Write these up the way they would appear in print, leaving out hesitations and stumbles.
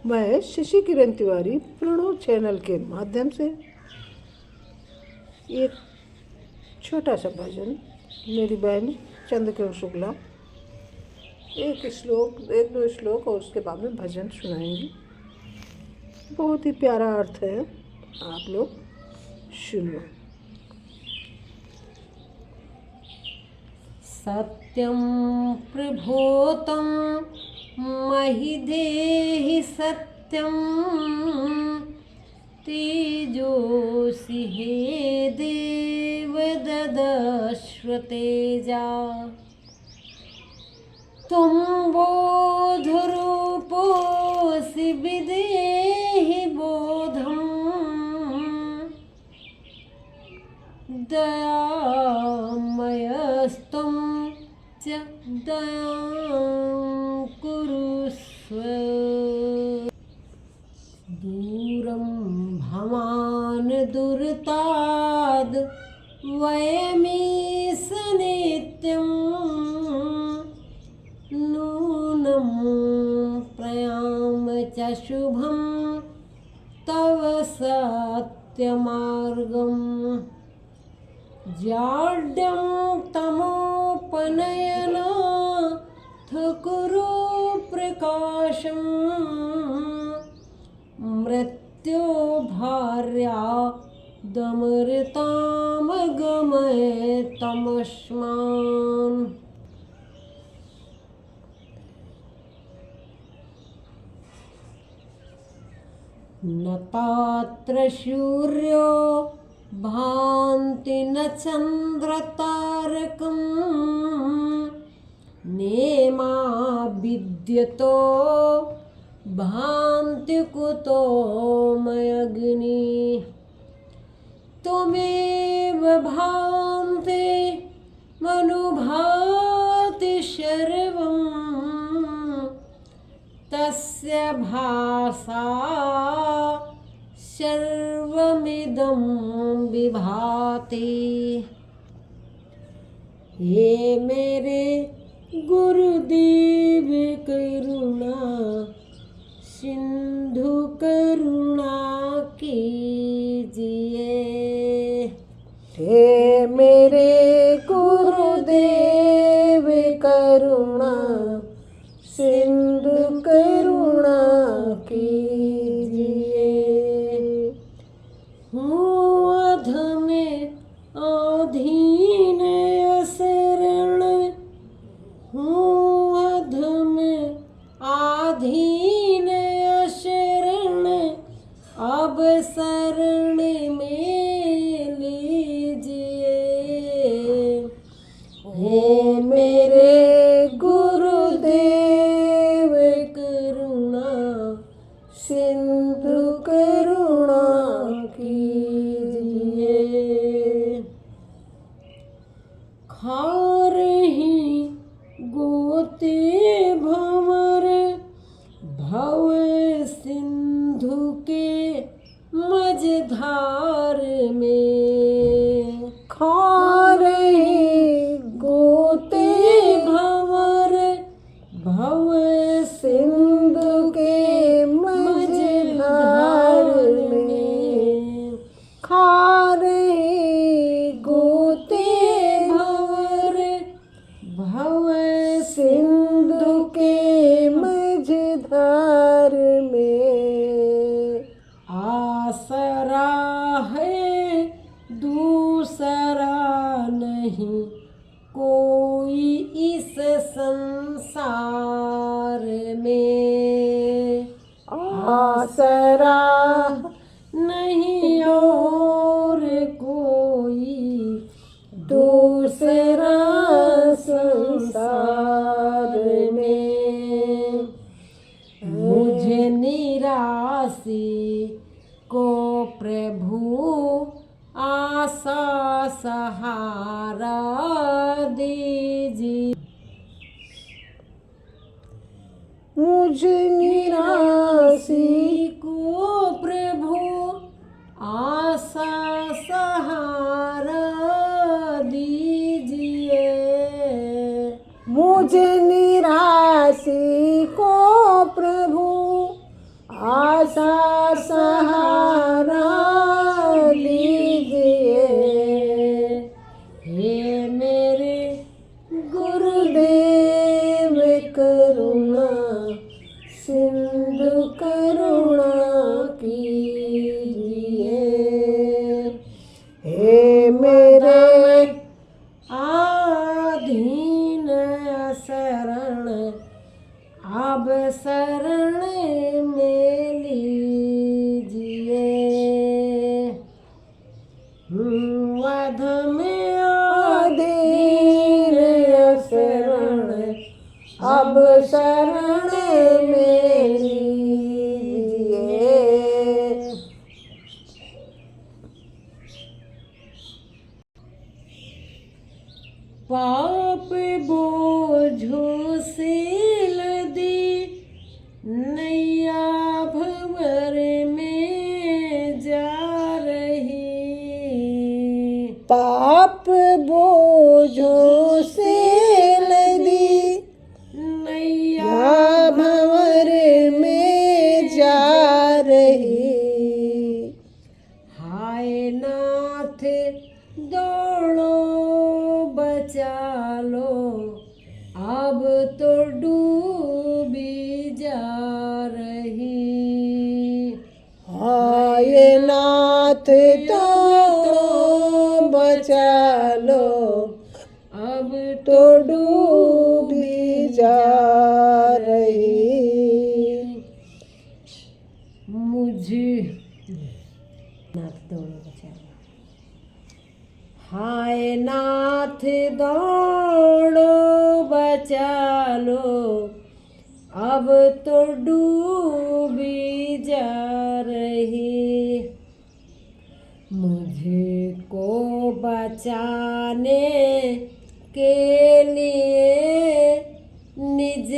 मैं शशि किरण तिवारी प्रणव चैनल के माध्यम से एक छोटा सा भजन मेरी बहन चंद्रकिरण शुक्ला एक दो श्लोक और उसके बाद में भजन सुनाएंगी। बहुत ही प्यारा अर्थ है, आप लोग सुनो। सत्यं प्रभोतं महि देहि सत्यं तेजोसि हे देव ददश्व तेजा त्वं बोधरूपोऽसि विदेहि बोधं दयामयस्त्वं च दयां कुरुष्व। दूरं भवान् दुर्ताद् वयमीश नित्यं नूनं प्रयाम च शुभं तव सत्यमार्गम् जाड्यं तमोपनयनाथ कुरु प्रकाशं मृत्यो भार्या दमृतामगमय तमस्मान्। न तात्र सूर्यो भान्ति न चन्द्रतारकं नेमा विद्यतो भान्ति कुतो मयग्नि। त्वमेव भान्ति मनुभाति सर्वं तस्य भासा सर्वमिदं विभाति। हे मेरे गुरुदेव करुणा सिंधु करुणा कीजिए। हे मेरे गुरुदेव करुणा सिंधु करुणा कीजिए। हूँ अधम अधीन अशरण हूँ अधम आधीन अशरण अब शरण में लीजिए। हे मेरे गुरुदेव करुणा सिंधु करुणा कीजिए। खारही गोते भंवर भव सिंधु के मझधार में। खारही गोते भंवर भव सिंधु के मझधार में। खारही गोते भंवर भव सिंधु के मझधार में। आसरा है दूसरा नहीं कोई इस संसार में। आसरा नहीं और कोई दूसरा संसार में। मुझे निराशी को प्रभु आशा सहारा दीजिए। मुझे निराशी को प्रभु आशा सहारा दीजिए। मुझे निराशी को प्रभु आशा सहारा लीजिए। हे मेरे गुरुदेव करुणा सिंधु करुणा कीजिए। हे मेरे आधीन शरण अब शरण में लीजिए। वध में अधीन शरण अब शरण में लीजिए। पाप बोझो से लदी नैया भंवर में जा रही। पाप बोझों से लदी नैया भंवर में जा रही। हाय नाथ दौड़ो बचा लो अब तो डूबी जा रही। हाय नाथ तो बचा लो अब तो डूबी जा रही। मुझे नाथ दौड़ो बचा लो। हाय नाथ दौड़ो बचा लो अब तो डूबी जा रही। मुझे को बचाने के लिए निज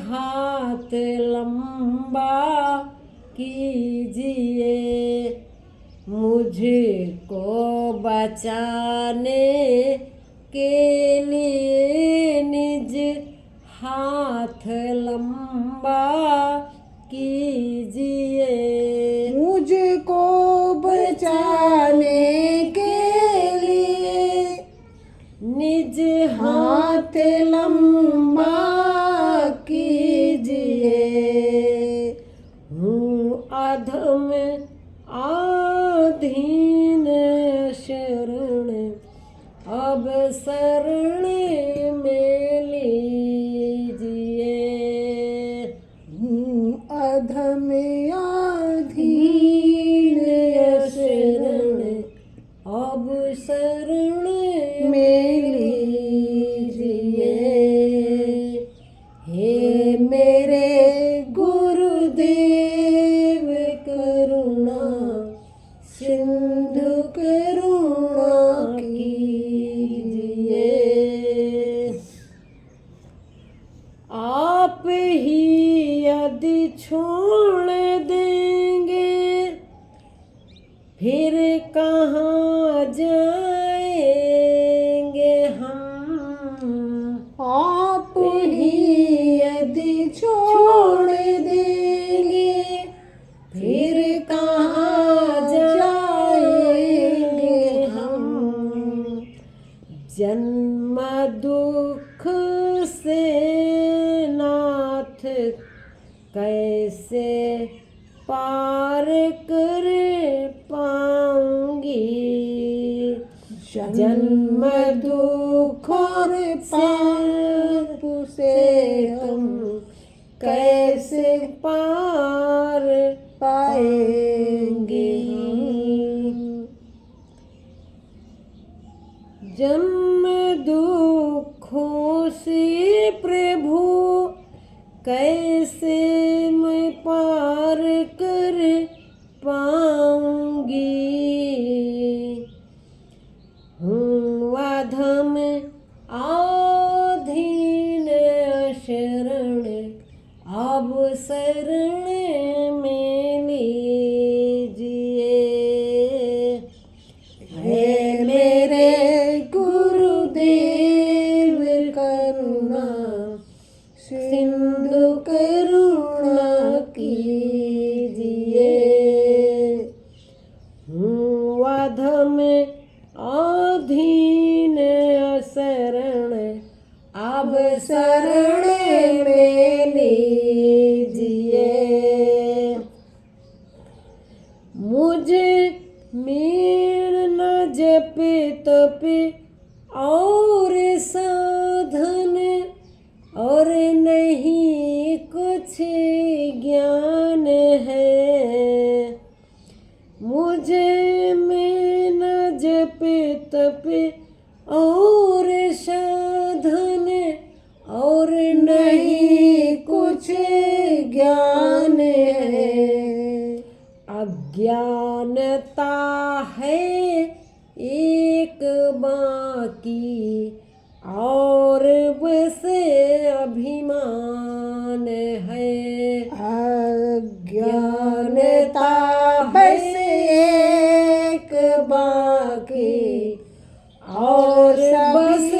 हाथ लंबा कीजिए। मुझे को बचाने के लिए निज हाथ लंबा कीजिए। मुझको बचाने के लिए निज हाथ लंबा कीजिए। हूँ अधम आधीन शरण अब शरण में लीजिए। अधम आधीन शरण अब शरण में लीजिए। हे मेरे गुरुदेव करुणा सिंधु करुणा कीजिए। आप ही यदि छोड़ देंगे फिर कहाँ जाएंगे हम। आप ही यदि छोड़ देंगे फिर कहाँ जाएंगे हम। जन्म दुख से नाथ कैसे पार कर पाऊंगी। जन्म दुख और पाप से हम कैसे पार पाएंगे। जन्म दुखों से प्रभु कैसे मैं पार कर पाऊंगी। हूँ अधम आधीन शरण अब शरण में लीजिए। हे मेरे गुरुदेव करुणा सिंधु करुणा कीजिए। तप और साधन और नहीं कुछ ज्ञान है। मुझे में न जप तप और साधन और नहीं कुछ ज्ञान है। अज्ञानता है एक बाकी और बस अभिमान है। अज्ञानता बस एक बाकी और बस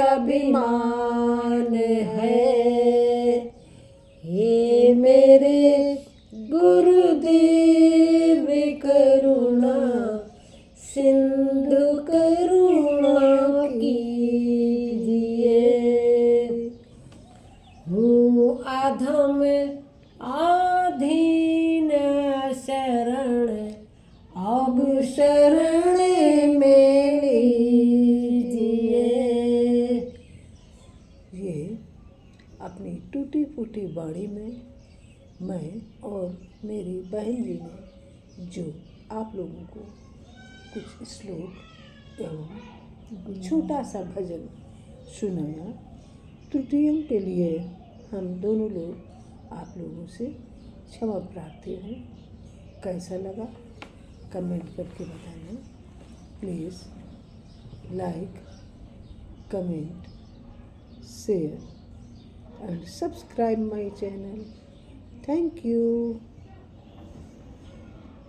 अभिमान है। हे मेरे गुरुदेव करुणा सिंधु करुणा कीजिए। हूँ अधम आधीन शरण अब शरण में लीजिए। ये अपनी टूटी फूटी बाड़ी में मैं और मेरी बहन जी ने जो आप लोगों को कुछ श्लोक एवं छोटा सा भजन सुनाया, त्रुटियों के लिए हम दोनों लोग आप लोगों से क्षमा प्रार्थी हैं। कैसा लगा कमेंट करके बताना। Please like, comment, share and subscribe my channel. Thank you.